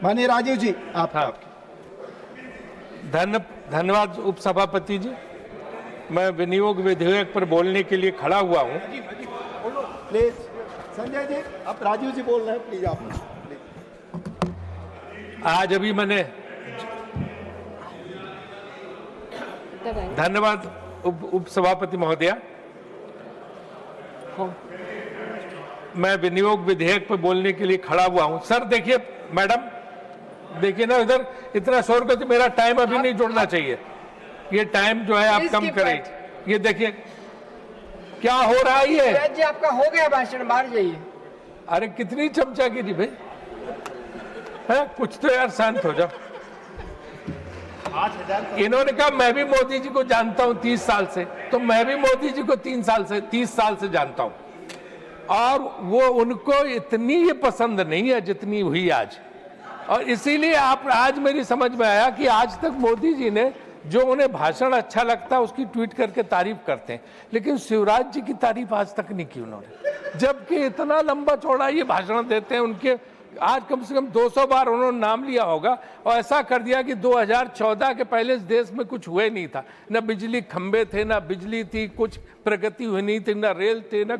माननीय राजीव जी आप। हाँ, धन्यवाद उपसभापति जी। मैं विनियोग विधेयक पर बोलने के लिए खड़ा हुआ हूँ। प्लीज संजय जी, आप राजीव जी बोल रहे हैं, प्लीज आप प्लीज। आज अभी मैंने धन्यवाद उपसभापति महोदया। मैं विनियोग विधेयक पर बोलने के लिए खड़ा हुआ हूं। सर देखिए, मैडम देखिए ना, इधर इतना शोर करके मेरा टाइम अभी नहीं जुड़ना चाहिए। ये टाइम जो है आप कम करें। ये देखिए क्या हो रहा है। ये जी आपका हो गया भाषण, बाहर जाइए। अरे कितनी चमचागिरी भाई है, कुछ तो यार शांत हो जाओ। इन्होंने कहा मैं भी मोदी जी को जानता हूं 30 साल से, तो मैं भी मोदी जी को 30 साल से जानता हूं, और वो उनको इतनी ये पसंद नहीं है जितनी हुई आज। और इसीलिए आप आज मेरी समझ में आया कि आज तक मोदी जी ने जो उन्हें भाषण अच्छा लगता है उसकी ट्वीट करके तारीफ करते हैं, लेकिन शिवराज जी की तारीफ आज तक नहीं की उन्होंने, जबकि इतना लंबा चौड़ा ये भाषण देते हैं। उनके आज कम से कम 200 बार उन्होंने नाम लिया होगा, और ऐसा कर दिया कि 2014 के पहले इस देश में कुछ हुए नहीं था। न बिजली खंबे थे, न बिजली थी, कुछ प्रगति हुई नहीं थी, न रेल थे, न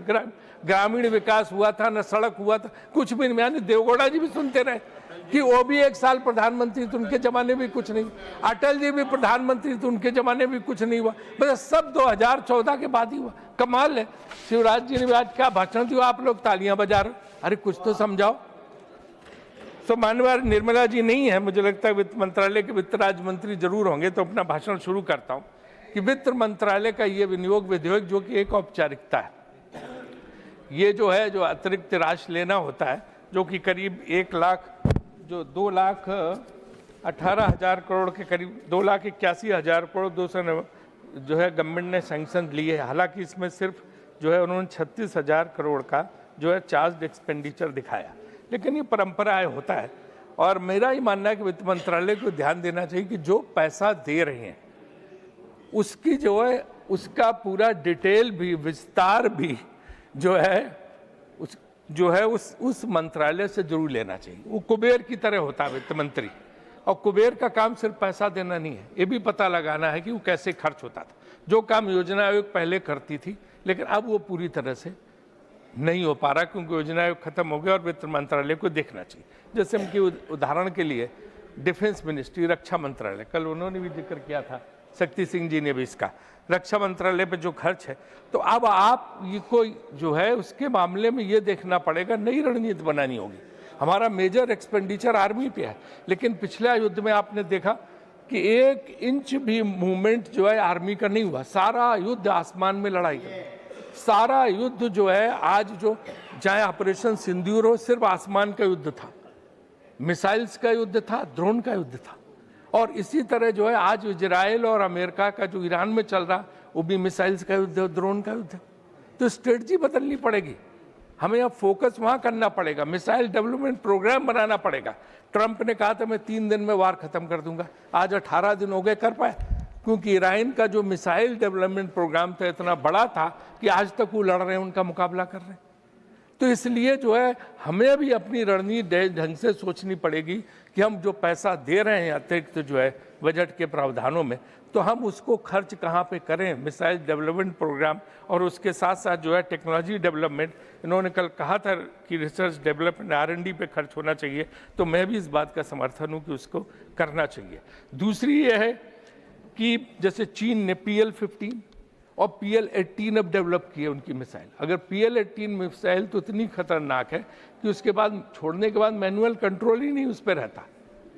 ग्रामीण विकास हुआ था, न सड़क हुआ था, कुछ भी नहीं। यानी देवगौड़ा जी भी सुनते रहे कि वो भी 1 साल प्रधानमंत्री थे, उनके जमाने भी कुछ नहीं। अटल जी भी प्रधानमंत्री थे, उनके जमाने भी कुछ नहीं हुआ। बस सब 2014 के बाद ही हुआ। कमाल है। शिवराज जी ने भी आज क्या भाषण दिया, आप लोग तालियां बजा रहे। अरे कुछ तो समझाओ। तो माननीय निर्मला जी नहीं है, मुझे लगता है वित्त मंत्रालय के वित्त राज्य मंत्री जरूर होंगे, तो अपना भाषण शुरू करता हूं कि वित्त मंत्रालय का ये विनियोग विधेयक जो कि एक औपचारिकता है, ये जो है जो अतिरिक्त राशि लेना होता है, जो कि करीब 2,18,000 करोड़ के करीब 2,81,000 करोड़ 200 जो है गवर्नमेंट ने सैंक्शन लिए है। हालांकि इसमें सिर्फ जो है उन्होंने 36,000 करोड़ का जो है चार्ज एक्सपेंडिचर दिखाया, लेकिन ये परंपरा होता है। और मेरा ही मानना है कि वित्त मंत्रालय को ध्यान देना चाहिए कि जो पैसा दे रहे हैं उसकी जो है उसका पूरा डिटेल भी, विस्तार भी जो है उस मंत्रालय से जरूर लेना चाहिए। वो कुबेर की तरह होता है वित्त मंत्री, और कुबेर का काम सिर्फ पैसा देना नहीं है, ये भी पता लगाना है कि वो कैसे खर्च होता था। जो काम योजना आयोग पहले करती थी, लेकिन अब वो पूरी तरह से नहीं हो पा रहा क्योंकि योजना आयोग खत्म हो गया, और वित्त मंत्रालय को देखना चाहिए। जैसे उनकी उदाहरण के लिए डिफेंस मिनिस्ट्री, रक्षा मंत्रालय, कल उन्होंने भी जिक्र किया था, शक्ति सिंह जी ने भी इसका, रक्षा मंत्रालय पे जो खर्च है, तो अब आप ये कोई जो है उसके मामले में ये देखना पड़ेगा, नई रणनीति बनानी होगी। हमारा मेजर एक्सपेंडिचर आर्मी पे है, लेकिन पिछले युद्ध में आपने देखा कि 1 इंच भी मूवमेंट जो है आर्मी का नहीं हुआ। सारा युद्ध आसमान में लड़ाई का, सारा युद्ध जो है आज जो चाहे ऑपरेशन सिंदूर हो, सिर्फ आसमान का युद्ध था, मिसाइल्स का युद्ध था, ड्रोन का युद्ध था। और इसी तरह जो है आज इजराइल और अमेरिका का जो ईरान में चल रहा, वो भी मिसाइल्स का युद्ध है, ड्रोन का युद्ध है। तो स्ट्रेटजी बदलनी पड़ेगी, हमें अब फोकस वहां करना पड़ेगा, मिसाइल डेवलपमेंट प्रोग्राम बनाना पड़ेगा। ट्रंप ने कहा था मैं 3 दिन में वार खत्म कर दूंगा, आज 18 दिन हो गए, कर पाए? क्योंकि ईरान का जो मिसाइल डेवलपमेंट प्रोग्राम था इतना बड़ा था कि आज तक वो लड़ रहे हैं, उनका मुकाबला कर रहे हैं। तो इसलिए जो है हमें भी अपनी रणनीति ढंग से सोचनी पड़ेगी कि हम जो पैसा दे रहे हैं अतिरिक्त जो है बजट के प्रावधानों में, तो हम उसको खर्च कहाँ पे करें, मिसाइल डेवलपमेंट प्रोग्राम, और उसके साथ साथ जो है टेक्नोलॉजी डेवलपमेंट। इन्होंने कल कहा था कि रिसर्च डेवलपमेंट R&D पे खर्च होना चाहिए, तो मैं भी इस बात का समर्थन हूँ कि उसको करना चाहिए। दूसरी ये है कि जैसे चीन ने PL-15 और PL-18 अब डेवलप किए उनकी मिसाइल। अगर PL-18 मिसाइल तो इतनी खतरनाक है कि उसके बाद छोड़ने के बाद मैनुअल कंट्रोल ही नहीं उस पर रहता,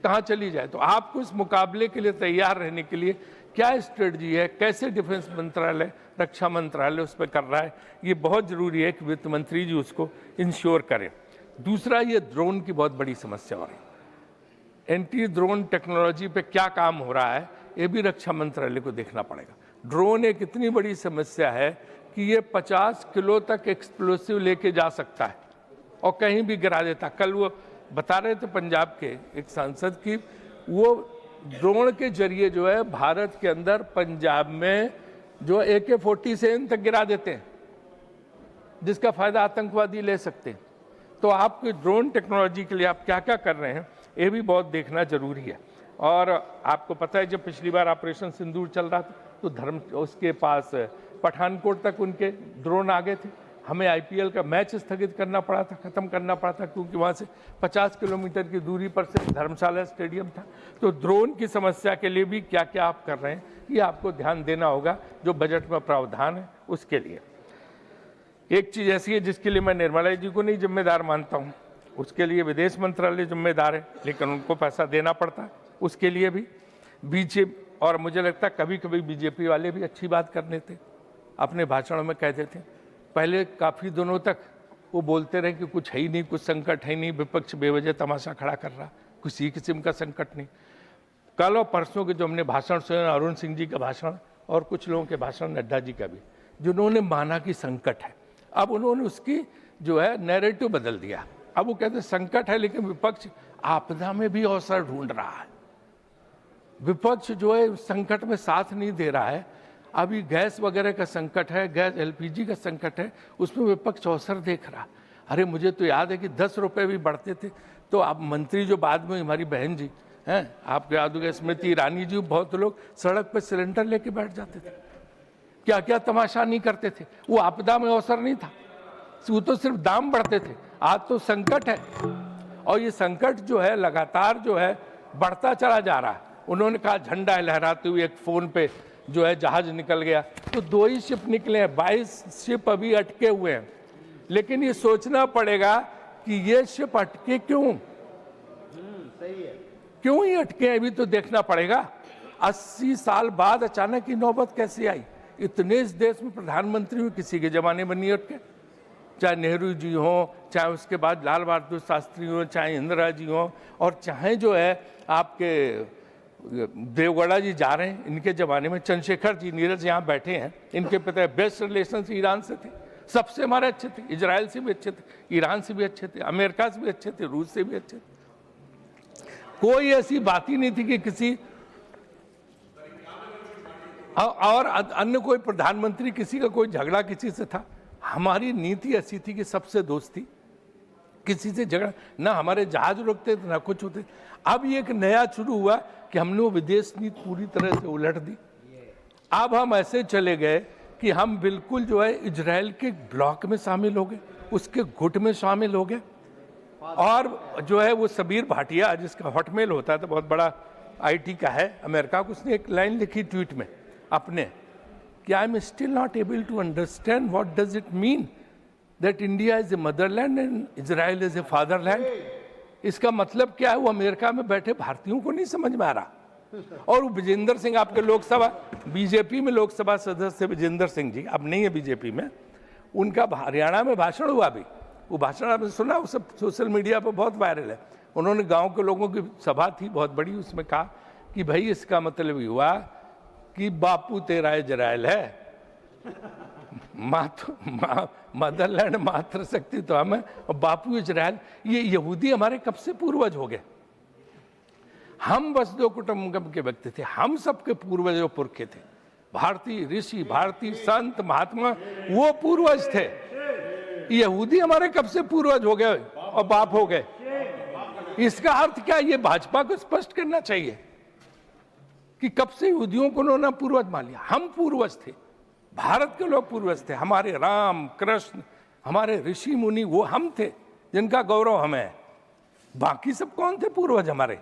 कहाँ चली जाए। तो आपको इस मुकाबले के लिए तैयार रहने के लिए क्या स्ट्रेटजी है, कैसे डिफेंस मंत्रालय, रक्षा मंत्रालय उस पर कर रहा है, ये बहुत जरूरी है कि वित्त मंत्री जी उसको इंश्योर करें। दूसरा, ये ड्रोन की बहुत बड़ी समस्या हो रही है, एंटी ड्रोन टेक्नोलॉजी पे क्या काम हो रहा है, ये भी रक्षा मंत्रालय को देखना पड़ेगा। ड्रोन एक इतनी बड़ी समस्या है कि ये 50 किलो तक एक्सप्लोसिव लेके जा सकता है और कहीं भी गिरा देता। कल वो बता रहे थे पंजाब के एक सांसद की, वो ड्रोन के जरिए जो है भारत के अंदर पंजाब में जो AK-47 तक गिरा देते हैं, जिसका फायदा आतंकवादी ले सकते हैं। तो आपकी ड्रोन टेक्नोलॉजी के लिए आप क्या क्या कर रहे हैं, ये भी बहुत देखना जरूरी है। और आपको पता है जब पिछली बार ऑपरेशन सिंदूर चल रहा था तो उसके पास पठानकोट तक उनके ड्रोन आ गए थे, हमें आईपीएल का मैच स्थगित करना पड़ा था, खत्म करना पड़ा था, क्योंकि वहाँ से 50 किलोमीटर की दूरी पर सिर्फ धर्मशाला स्टेडियम था। तो ड्रोन की समस्या के लिए भी क्या क्या आप कर रहे हैं, ये आपको ध्यान देना होगा, जो बजट में प्रावधान है उसके लिए। एक चीज़ ऐसी है जिसके लिए मैं निर्मला जी को नहीं जिम्मेदार मानता हूँ, उसके लिए विदेश मंत्रालय जिम्मेदार है, लेकिन उनको पैसा देना पड़ता है उसके लिए भी। बीजेपी, और मुझे लगता है कभी कभी बीजेपी वाले भी अच्छी बात कर लेते, अपने भाषणों में कहते थे। पहले काफ़ी दिनों तक वो बोलते रहे कि कुछ है ही नहीं, कुछ संकट है ही नहीं, विपक्ष बेवजह तमाशा खड़ा कर रहा, किसी किस्म का संकट नहीं। कल और परसों के जो हमने भाषण सुने, अरुण सिंह जी का भाषण और कुछ लोगों के भाषण, नड्डा जी का भी, जिन्होंने माना कि संकट है, अब उन्होंने उसकी जो है नैरेटिव बदल दिया। अब वो कहते हैं संकट है लेकिन विपक्ष आपदा में भी अवसर ढूंढ रहा है। विपक्ष जो है संकट में साथ नहीं दे रहा है। अभी गैस वगैरह का संकट है, गैस एलपीजी का संकट है, उसमें विपक्ष अवसर देख रहा। अरे मुझे तो याद है कि 10 रुपये भी बढ़ते थे तो अब मंत्री जो बाद में हमारी बहन जी हैं, आपको याद होगा स्मृति ईरानी जी, बहुत लोग सड़क पर सिलेंडर लेके बैठ जाते थे, क्या क्या तमाशा नहीं करते थे। वो आपदा में अवसर नहीं था, वो तो सिर्फ दाम बढ़ते थे। आज तो संकट है और ये संकट जो है लगातार जो है बढ़ता चला जा रहा है। उन्होंने कहा झंडा लहराते हुए एक फोन पे जो है जहाज निकल गया, तो 2 ही शिप निकले हैं, 22 शिप अभी अटके हुए हैं। लेकिन ये सोचना पड़ेगा कि ये शिप अटके क्यों, सही है, क्यों ही अटके हैं, अभी तो देखना पड़ेगा। 80 साल बाद अचानक की नौबत कैसे आई। इतने इस देश में प्रधानमंत्री हुए, किसी के जमाने में नहीं अटके, चाहे नेहरू जी हों, चाहे उसके बाद लाल बहादुर शास्त्री हों, चाहे इंदिरा जी हों, और चाहे जो है आपके देवगौड़ा जी जा रहे हैं, इनके ज़माने में चंद्रशेखर जी, नीरज यहाँ बैठे हैं, इनके पिता बेस्ट रिलेशन ईरान से थे, सबसे हमारे अच्छे थे, इजराइल से भी अच्छे थे, ईरान से भी अच्छे थे, अमेरिका से भी अच्छे थे, रूस से भी अच्छे थे। कोई ऐसी बात ही नहीं थी कि किसी और अन्य कोई प्रधानमंत्री किसी का कोई झगड़ा किसी से था। हमारी नीति ऐसी थी कि सबसे दोस्ती, किसी से झगड़ा ना, हमारे जहाज रुकते थे ना कुछ होते। अब ये एक नया शुरू हुआ कि हमने वो विदेश नीति पूरी तरह से उलट दी। अब हम ऐसे चले गए कि हम बिल्कुल जो है इजराइल के ब्लॉक में शामिल हो गए, उसके गुट में शामिल हो गए। और जो है वो सबीर भाटिया, जिसका हॉटमेल होता है तो बहुत बड़ा आईटी का है अमेरिका को, उसने एक लाइन लिखी ट्वीट में अपने कि I am still not able to understand what does it mean that India is a motherland and Israel is a fatherland. इसका मतलब क्या है, वो अमेरिका में बैठे भारतीयों को नहीं समझ में आ रहा। और वो विजेंद्र सिंह, आपके लोकसभा बीजेपी में लोकसभा सदस्य विजेंद्र सिंह जी, अब नहीं है बीजेपी में, उनका हरियाणा में भाषण हुआ अभी, वो भाषण आपने सुना, वो सब सोशल मीडिया पर बहुत वायरल है। उन्होंने गांव के लोगों की सभा थी बहुत बड़ी, उसमें कहा कि भाई इसका मतलब हुआ कि बापू तेरा इजराइल है, मदरलैंड मातृ शक्ति तो हमें, और बापू इजराइल। ये यहूदी हमारे कब से पूर्वज हो गए। हम बस 2 कुटुंबकम के व्यक्ति थे, हम सबके पूर्वज पुरखे थे। भारतीय ऋषि, भारतीय संत, महात्मा वो पूर्वज थे। यहूदी हमारे कब से पूर्वज हो गए और बाप हो गए। इसका अर्थ क्या, ये भाजपा को स्पष्ट करना चाहिए कि कब से यहूदियों को उन्होंने पूर्वज मान लिया। हम पूर्वज थे, भारत के लोग पूर्वज थे, हमारे राम कृष्ण, हमारे ऋषि मुनि वो हम थे जिनका गौरव हमें है। बाकी सब कौन थे पूर्वज हमारे।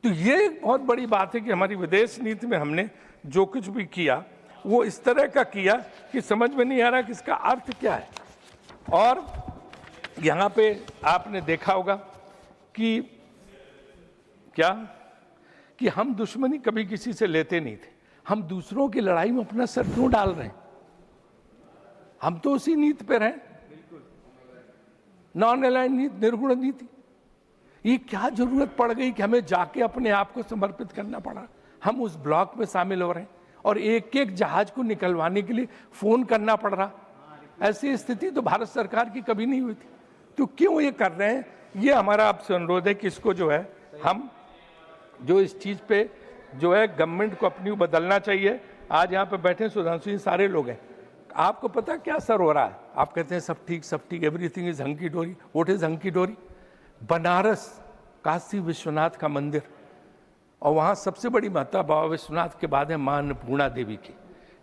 तो ये एक बहुत बड़ी बात है कि हमारी विदेश नीति में हमने जो कुछ भी किया वो इस तरह का किया कि समझ में नहीं आ रहा कि इसका अर्थ क्या है। और यहाँ पे आपने देखा होगा कि क्या कि हम दुश्मनी कभी किसी से लेते नहीं थे, हम दूसरों की लड़ाई में अपना सर क्यों डाल रहे हैं। हम तो उसी नीति पे रहे, नॉन अलाइंड नीति, निर्गुण नीति। ये क्या जरूरत पड़ गई कि हमें जाके अपने आप को समर्पित करना पड़ा। हम उस ब्लॉक में शामिल हो रहे हैं और एक एक जहाज को निकलवाने के लिए फोन करना पड़ रहा। ऐसी स्थिति तो भारत सरकार की कभी नहीं हुई थी। तो क्यों ये कर रहे हैं, ये हमारा आपसे अनुरोध है कि इसको जो है हम जो इस चीज पे जो है गवर्नमेंट को अपनी बदलना चाहिए। आज यहाँ पे बैठे सुधांशु जी सारे लोग हैं, आपको पता क्या असर हो रहा है। आप कहते हैं सब ठीक, एवरीथिंग इज हंकी डोरी। व्हाट इज हंकी डोरी? बनारस काशी विश्वनाथ का मंदिर, और वहाँ सबसे बड़ी महत्ता बाबा विश्वनाथ के बाद है माँ अन्नपूर्णा देवी की,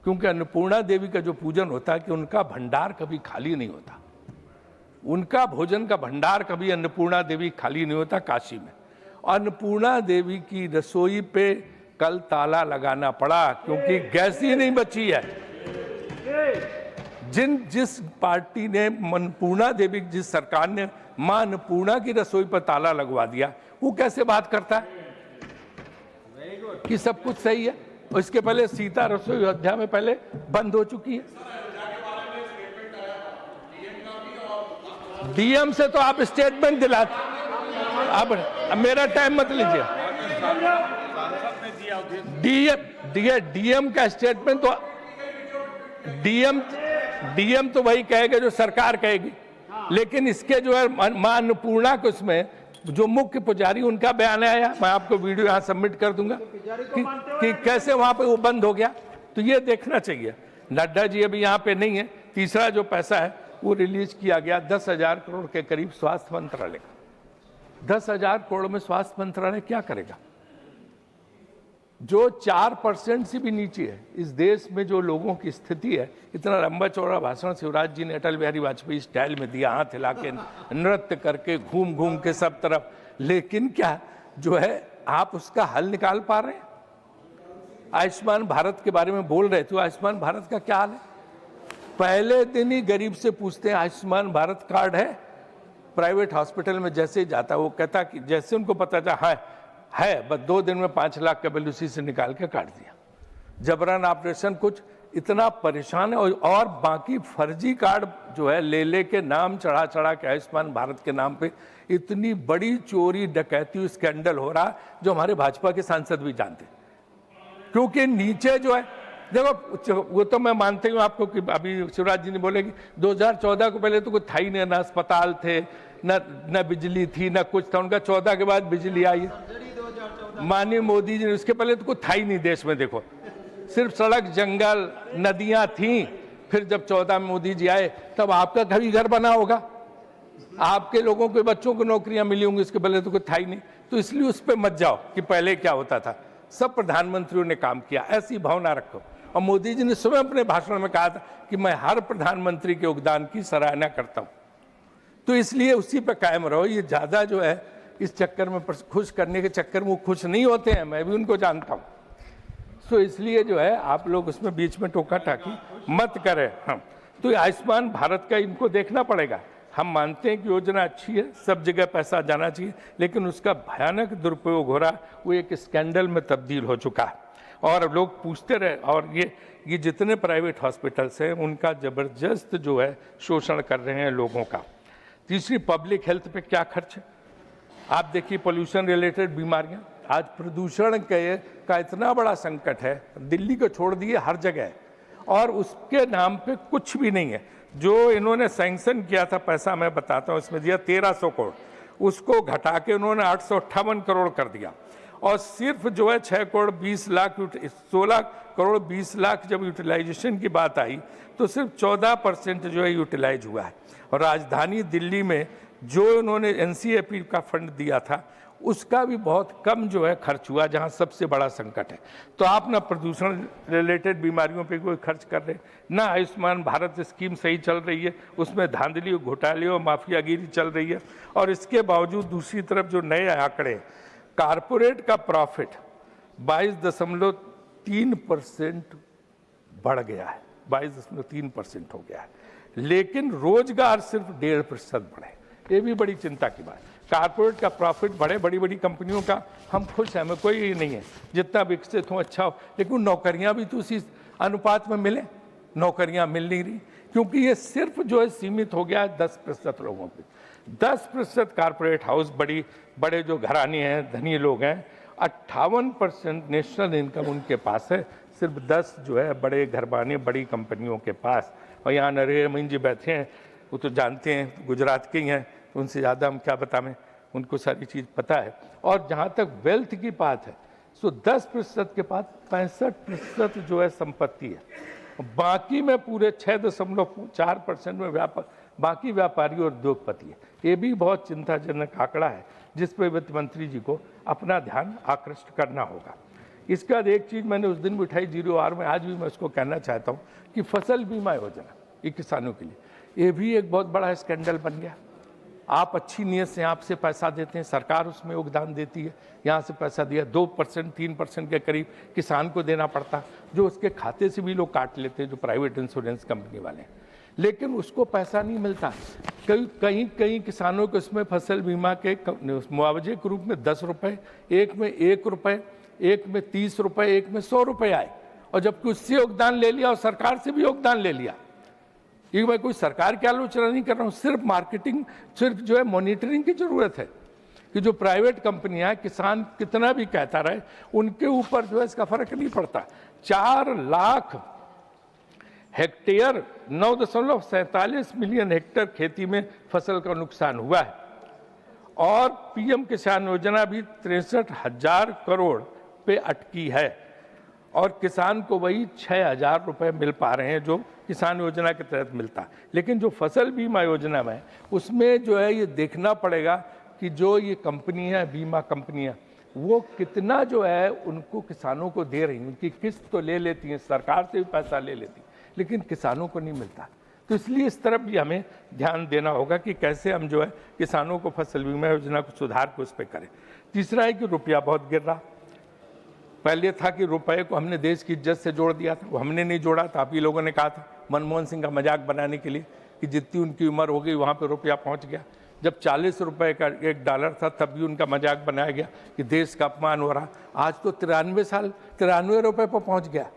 क्योंकि अन्नपूर्णा देवी का जो पूजन होता है कि उनका भंडार कभी खाली नहीं होता, उनका भोजन का भंडार कभी अन्नपूर्णा देवी खाली नहीं होता काशी में। अन्नपूर्णा देवी की रसोई पे कल ताला लगाना पड़ा क्योंकि गैस ही नहीं बची है। जिस पार्टी ने अन्नपूर्णा देवी, जिस सरकार ने मां अन्नपूर्णा की रसोई पर ताला लगवा दिया, वो कैसे बात करता है कि सब कुछ सही है? और इसके पहले सीता रसोई अयोध्या में पहले बंद हो चुकी है। डीएम से तो आप स्टेटमेंट दिलाते, अब मेरा टाइम मत लीजिए। डीएम का स्टेटमेंट तो डीएम तो वही कहेगा जो सरकार कहेगी, लेकिन इसके जो है मां अन्नपूर्णा को इसमें जो मुख्य पुजारी उनका बयान आया, मैं आपको वीडियो यहाँ सबमिट कर दूंगा कि कैसे वहां पे वो बंद हो गया। तो ये देखना चाहिए। नड्डा जी अभी यहाँ पे नहीं है। तीसरा जो पैसा है वो रिलीज किया गया 10,000 करोड़ के करीब स्वास्थ्य मंत्रालय का। 10,000 करोड़ में स्वास्थ्य मंत्रालय क्या करेगा? जो 4% से भी नीचे है इस देश में जो लोगों की स्थिति है। इतना लंबा चौड़ा भाषण शिवराज जी ने अटल बिहारी वाजपेयी स्टाइल में दिया, हाथ हिला के, नृत्य करके, घूम घूम के सब तरफ, लेकिन क्या जो है आप उसका हल निकाल पा रहे हैं? आयुष्मान भारत के बारे में बोल रहे थे, आयुष्मान भारत का क्या हाल है? पहले दिन ही गरीब से पूछते हैं आयुष्मान भारत कार्ड है? प्राइवेट हॉस्पिटल में जैसे ही जाता है वो कहता कि जैसे उनको पता चला है बस 2 दिन में 5 लाख का बिल उसी से निकाल के काट दिया। जबरन ऑपरेशन, कुछ इतना परेशान है। और बाकी फर्जी कार्ड जो है ले के नाम चढ़ा के आयुष्मान भारत के नाम पे इतनी बड़ी चोरी डकैती स्कैंडल हो रहा जो हमारे भाजपा के सांसद भी जानते, क्योंकि नीचे जो है देखो, वो तो मैं मानती हूँ आपको कि अभी शिवराज जी ने बोले कि 2014 को पहले तो कुछ था ही नहीं, ना अस्पताल थे, न बिजली थी, न कुछ था। उनका 14 के बाद बिजली आई। माननीय मोदी जी ने, उसके पहले तो कुछ था ही नहीं देश में। देखो सिर्फ सड़क, जंगल, नदियां थी। फिर जब 14 में मोदी जी आए तब आपका घर बना होगा, आपके लोगों के बच्चों को नौकरियां मिली होंगी। इसके पहले तो कुछ था ही नहीं। तो इसलिए उस पर मत जाओ कि पहले क्या होता था। सब प्रधानमंत्रियों ने काम किया, ऐसी भावना रखो। और मोदी जी ने स्वयं अपने भाषण में कहा था कि मैं हर प्रधानमंत्री के योगदान की सराहना करता हूं। तो इसलिए उसी पर कायम रहो। ये ज्यादा जो है इस चक्कर में, खुश करने के चक्कर में वो खुश नहीं होते हैं, मैं भी उनको जानता हूं। तो इसलिए जो है आप लोग उसमें बीच में टोका टाकी मत करें। हम तो आयुष्मान भारत का इनको देखना पड़ेगा। हम मानते हैं कि योजना अच्छी है, सब जगह पैसा जाना चाहिए, लेकिन उसका भयानक दुरुपयोग हो रहा, वो एक स्कैंडल में तब्दील हो चुका है। और लोग पूछते रहे, और ये जितने प्राइवेट हॉस्पिटल्स हैं उनका जबरदस्त जो है शोषण कर रहे हैं लोगों का। तीसरी, पब्लिक हेल्थ पे क्या खर्च है? आप देखिए, पोल्यूशन रिलेटेड बीमारियां, आज प्रदूषण का इतना बड़ा संकट है, दिल्ली को छोड़ दिए हर जगह है, और उसके नाम पे कुछ भी नहीं है। जो इन्होंने सैंक्शन किया था पैसा, मैं बताता हूँ, इसमें दिया 1300 करोड़, उसको घटा के उन्होंने 858 करोड़ कर दिया। और सिर्फ जो है 6 करोड़ 20 लाख 16 करोड़ 20 लाख जब यूटिलाइजेशन की बात आई तो सिर्फ 14% जो है यूटिलाइज हुआ है। और राजधानी दिल्ली में जो उन्होंने एनसीएपी का फंड दिया था उसका भी बहुत कम जो है खर्च हुआ, जहां सबसे बड़ा संकट है। तो आप ना प्रदूषण रिलेटेड बीमारियों पे कोई खर्च कर रहे, ना आयुष्मान भारत स्कीम सही चल रही है, उसमें धांधली, घोटाले और माफियागिरी चल रही है। और इसके बावजूद दूसरी तरफ जो नए आंकड़े, कारपोरेट का प्रॉफिट 22.3% बढ़ गया है, 22.3% हो गया है, लेकिन रोजगार सिर्फ 1.5% बढ़े। ये भी बड़ी चिंता की बात। कारपोरेट का प्रॉफिट बढ़े, बड़ी बड़ी कंपनियों का, हम खुश हैं, हमें कोई नहीं है, जितना विकसित हो अच्छा हो, लेकिन नौकरियां भी तो उसी अनुपात में मिले। नौकरियां मिल नहीं रही, क्योंकि ये सिर्फ जो है सीमित हो गया है 10% लोगों पे। 10% कारपोरेट हाउस, बड़े जो घराने हैं, धनी लोग हैं, 58% नेशनल इनकम उनके पास है, सिर्फ 10 जो है बड़े घरबाने, बड़ी कंपनियों के पास। और यहाँ नरेंद्र मोदी जी बैठे हैं, वो तो जानते हैं, गुजरात के ही हैं, उनसे ज़्यादा हम क्या बताएं, उनको सारी चीज़ पता है। और जहाँ तक वेल्थ की बात है, सो 10% के पास 65% जो है संपत्ति है, बाकी में पूरे 6.4% में बाकी व्यापारी और उद्योगपति है। ये भी बहुत चिंताजनक आंकड़ा है। जिस पर वित्त मंत्री जी को अपना ध्यान आकृष्ट करना होगा। इसके बाद एक चीज़ मैंने उस दिन भी उठाई 0R में, आज भी मैं उसको कहना चाहता हूँ कि फसल बीमा योजना ये किसानों के लिए, ये भी एक बहुत बड़ा स्कैंडल बन गया। आप अच्छी नीयत से आपसे पैसा देते हैं, सरकार उसमें योगदान देती है, यहाँ से पैसा दिया 2% 3% के करीब किसान को देना पड़ता, जो उसके खाते से भी लोग काट लेते हैं, जो प्राइवेट इंश्योरेंस कंपनी वाले हैं, लेकिन उसको पैसा नहीं मिलता। कहीं किसानों को इसमें फसल बीमा के मुआवजे के रूप में 10 रुपये, एक में 1 रुपये, एक में 30 रुपये, एक में 100 रुपये आए, और जबकि उससे योगदान ले लिया और सरकार से भी योगदान ले लिया। ये मैं कोई सरकार की आलोचना नहीं कर रहा हूँ, सिर्फ मार्केटिंग, सिर्फ जो है मॉनिटरिंग की जरूरत है कि जो प्राइवेट कंपनियां, किसान कितना भी कहता रहे, उनके ऊपर जो है इसका फर्क नहीं पड़ता। 4 लाख हेक्टेयर 9.47 मिलियन हेक्टेयर खेती में फसल का नुकसान हुआ है, और पीएम किसान योजना भी 63,000 करोड़ पे अटकी है, और किसान को वही 6,000 रुपये मिल पा रहे हैं जो किसान योजना के तहत मिलता है। लेकिन जो फसल बीमा योजना में उसमें जो है ये देखना पड़ेगा कि जो ये कंपनियां, बीमा कंपनियां, वो कितना जो है उनको किसानों को दे रही हैं, उनकी किस्त तो ले लेती हैं, सरकार से भी पैसा ले लेती, लेकिन किसानों को नहीं मिलता। तो इसलिए इस तरफ भी हमें ध्यान देना होगा कि कैसे हम जो है किसानों को फसल बीमा योजना को सुधार को उस पर करें। तीसरा है कि रुपया बहुत गिर रहा। पहले था कि रुपए को हमने देश की इज्जत से जोड़ दिया था, वो हमने नहीं जोड़ा था। आप ही लोगों ने कहा था मनमोहन सिंह का मजाक बनाने के लिए कि जितनी उनकी उम्र हो गई वहाँ पे रुपया पहुँच गया। जब 40 रुपए का $1 था तब भी उनका मजाक बनाया गया कि देश का अपमान हो रहा। आज तो 93 रुपए पर पहुँच गया।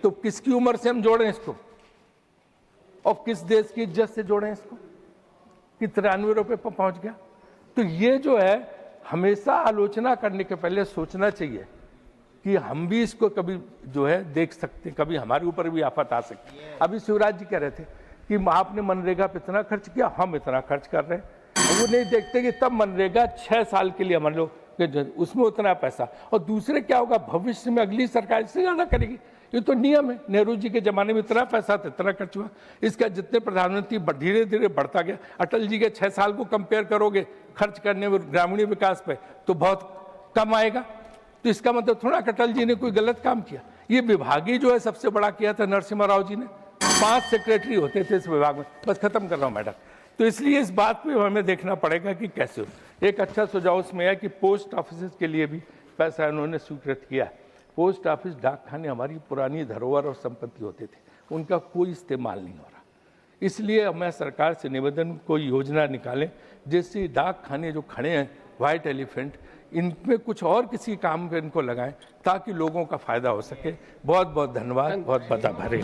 तो किसकी उम्र से हम जोड़ें इसको, और किस देश की इज्जत से जोड़ें इसको कि 93 रुपए पर पहुँच गया। तो ये जो है हमेशा आलोचना करने के पहले सोचना चाहिए कि हम भी इसको कभी जो है देख सकते हैं, कभी हमारे ऊपर भी आफत आ सकती है। अभी शिवराज जी कह रहे थे कि आपने मनरेगा पे इतना खर्च किया, हम इतना खर्च कर रहे हैं। वो नहीं देखते कि तब मनरेगा 6 साल के लिए मान लो उसमें उतना पैसा, और दूसरे क्या होगा भविष्य में अगली सरकार इससे ज़्यादा करेगी। ये तो नियम है, नेहरू जी के ज़माने में इतना पैसा था, इतना खर्च हुआ। इसका जितने प्रधानमंत्री धीरे धीरे बढ़ता गया। अटल जी के 6 साल को कंपेयर करोगे खर्च करने में ग्रामीण विकास पे तो बहुत कम आएगा। तो इसका मतलब थोड़ा अटल जी ने कोई गलत काम किया। ये विभागीय जो है सबसे बड़ा किया था नरसिम्हा राव जी ने, 5 सेक्रेटरी होते थे इस विभाग में। बस खत्म कर रहा हूँ मैडम। तो इसलिए इस बात पे हमें देखना पड़ेगा कि कैसे हो। एक अच्छा सुझाव उसमें है कि पोस्ट ऑफिस के लिए भी पैसा उन्होंने स्वीकृत किया। पोस्ट ऑफिस, डाकखाने हमारी पुरानी धरोहर और संपत्ति होते थे, उनका कोई इस्तेमाल नहीं हो रहा। इसलिए मैं सरकार से निवेदन, कोई योजना निकालें जिससे डाकखाने जो खड़े हैं वाइट एलिफेंट, इनमें कुछ और किसी काम पे इनको लगाएं ताकि लोगों का फायदा हो सके। बहुत बहुत धन्यवाद, बहुत बहुत आभारी।